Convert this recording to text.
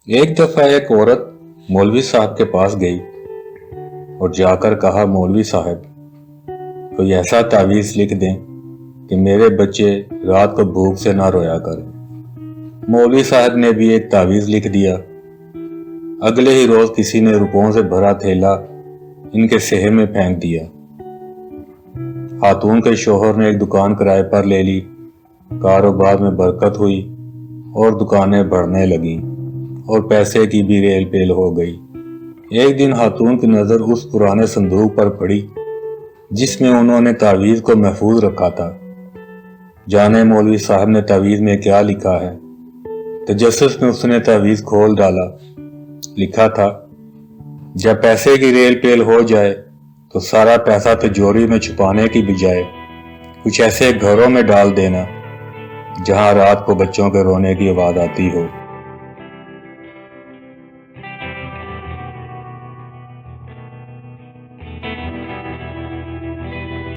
ایک دفعہ ایک عورت مولوی صاحب کے پاس گئی اور جا کر کہا، مولوی صاحب کوئی ایسا تعویذ لکھ دیں کہ میرے بچے رات کو بھوک سے نہ رویا کریں۔ مولوی صاحب نے بھی ایک تعویذ لکھ دیا۔ اگلے ہی روز کسی نے روپوں سے بھرا تھیلا ان کے صحن میں پھینک دیا۔ خاتون کے شوہر نے ایک دکان کرائے پر لے لی، کاروبار میں برکت ہوئی اور دکانیں بڑھنے لگیں اور پیسے کی بھی ریل پیل ہو گئی۔ ایک دن خاتون کی نظر اس پرانے صندوق پر پڑی جس میں انہوں نے تعویذ کو محفوظ رکھا تھا۔ جانے مولوی صاحب نے تعویذ میں کیا لکھا ہے؟ تجسس میں اس نے تعویذ کھول ڈالا۔ لکھا تھا، جب پیسے کی ریل پیل ہو جائے تو سارا پیسہ تجوری میں چھپانے کی بجائے کچھ ایسے گھروں میں ڈال دینا جہاں رات کو بچوں کے رونے کی آواز آتی ہو۔